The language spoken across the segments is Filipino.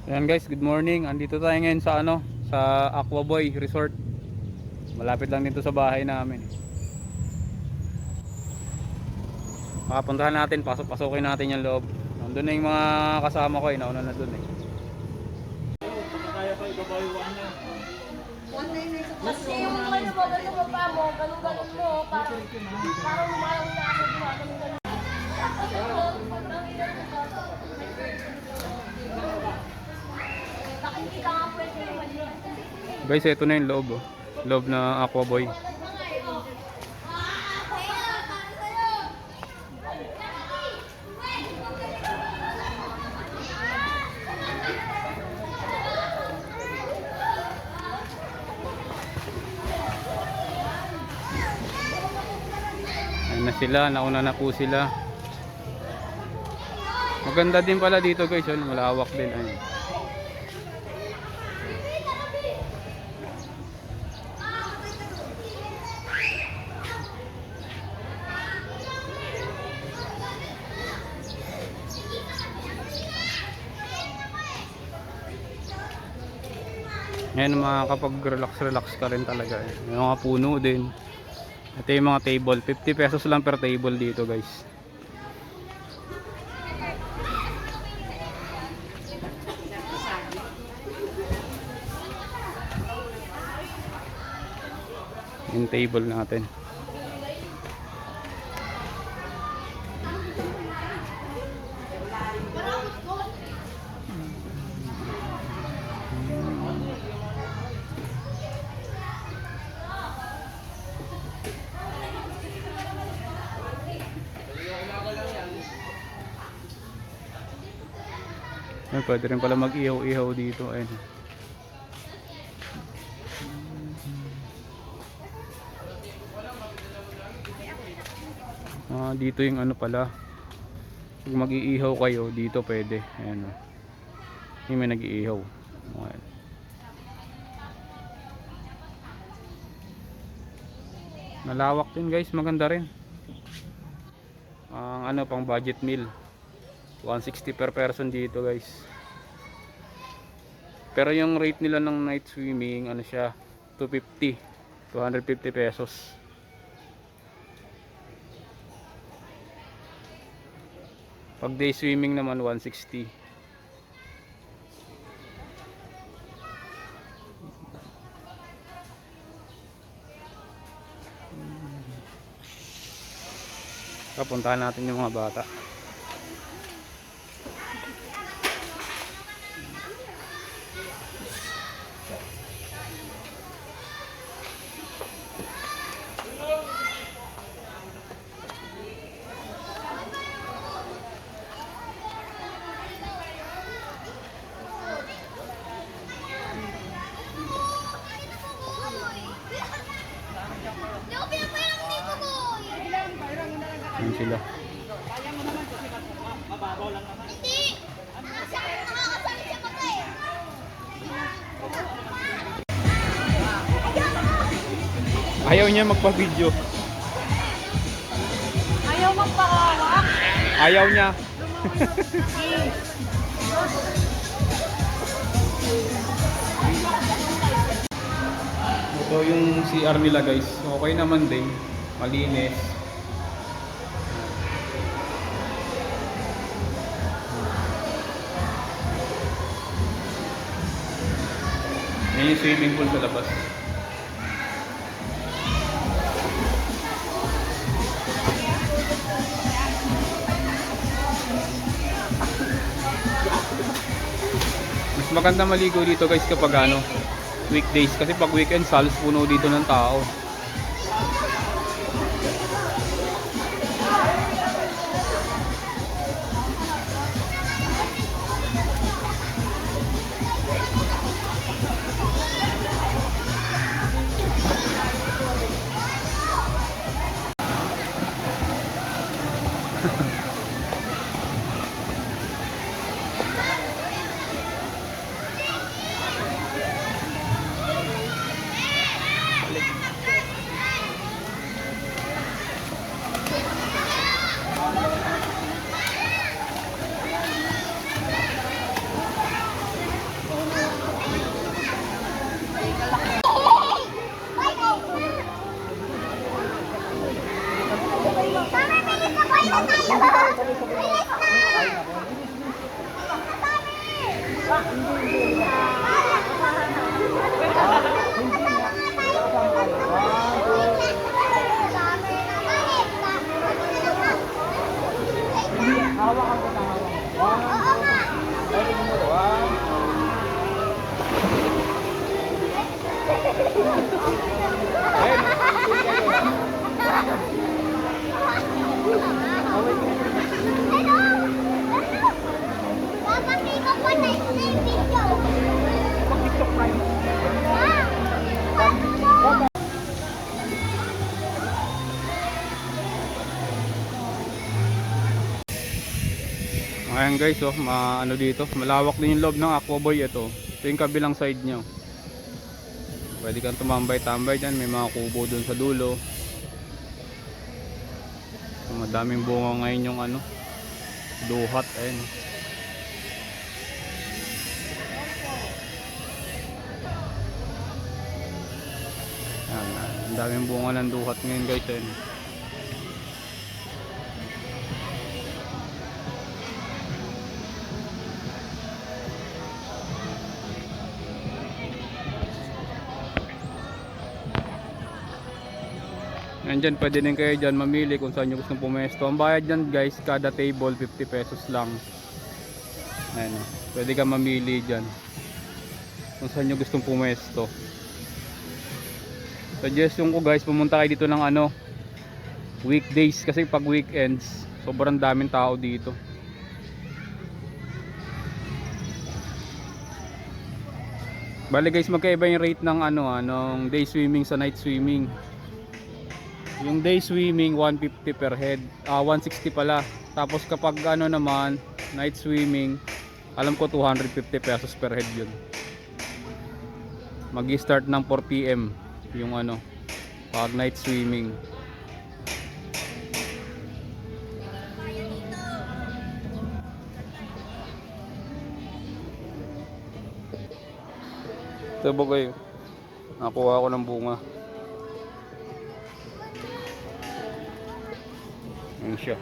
Ayan guys, good morning. Andito tayo ngayon sa sa Aquaboy Resort. Malapit lang dito sa bahay namin. Makapuntahan natin, pasok-pasokin natin yung loob. Nandun na yung mga kasama ko nauna na dun Kaya pa ibabayuan na. Kasi yung ano mo, ganun mo pa mo, ganun mo, parang lumayang na ako, ganun. Hindi ka nga pwede naman yun. guys. Ito na yung loob loob na Aquaboy. Ayun na sila, nauna na po sila. Maganda din pala dito guys, malawak din. Ayun. Ngayon makakapag-relax ka rin talaga. May mga puno din. Ito yung mga table, 50 pesos lang per table dito guys. Yung table natin. Ay, pwede rin pala mag-ihaw-ihaw dito. Ayun. Dito yung pala. Pag mag-iihaw kayo, dito pwede. Ayan. Yung may nag-iihaw. Ayan. Malawak din guys, maganda rin. Ang pang budget meal. 160 per person dito guys. Pero yung rate nila ng night swimming siya 250 pesos. Pag day swimming naman 160. Papuntahan natin yung mga bata. Ayan sila. Ayaw niya magpa-video. Ayaw magpakawak. Ayaw niya. Ito yung CR nila guys. Okay naman din. Malinis. Yan yung swimming pool sa labas. Mas maganda maligo dito guys kapag weekdays, kasi pag weekend halos puno dito ng tao. Ayan guys, oh, ano dito, malawak din yung loob ng Aquaboy. Ito yung kabilang side nyo. Pwede kang tumambay-tambay dyan. May mga kubo dun sa dulo. So, madaming bunga ngayon yung ano, duhat. Ayan. Ayan, ang daming bunga ng duhat ngayon guys. Ayan. Nandyan pwede din kayo dyan mamili kung saan nyo gustong pumesto. Ang bayad dyan guys, kada table 50 pesos lang. Ayan, pwede ka mamili dyan kung saan nyo gustong pumesto. Suggestion ko guys, pumunta kayo dito ng ano, weekdays, kasi pag weekends sobrang daming tao dito. Bali guys, magkaiba yung rate ng ano, ng day swimming sa night swimming. Yung day swimming 150 per head, 160 pala. Tapos kapag ano naman, night swimming, alam ko 250 pesos per head yun. Mag-start ng 4 PM yung ano, pag night swimming. Ito ba kayo? Nakuha ko ng bunga. Ayan siya.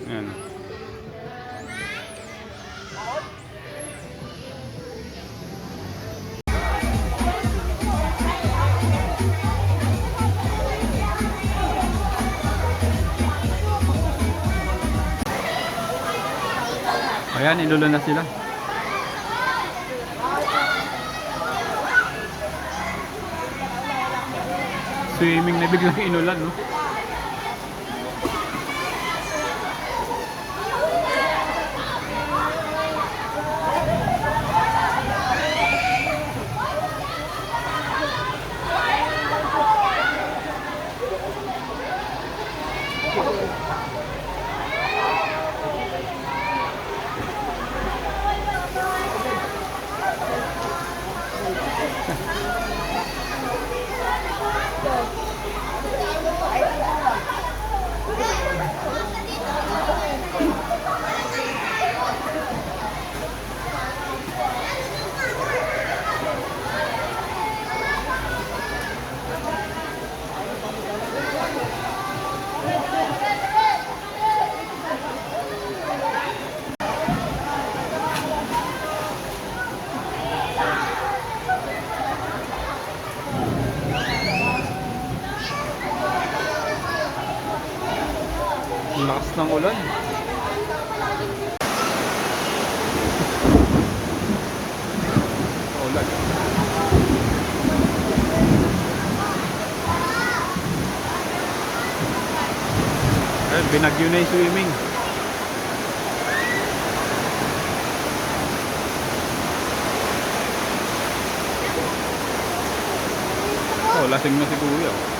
Ayan. Ayan, inulan na sila. Swimming na biglang inulan, no? Ang lakas ng ulan. Ulan. Ayun, binagyo na yung swimming. Oh, lasing na si Kuya.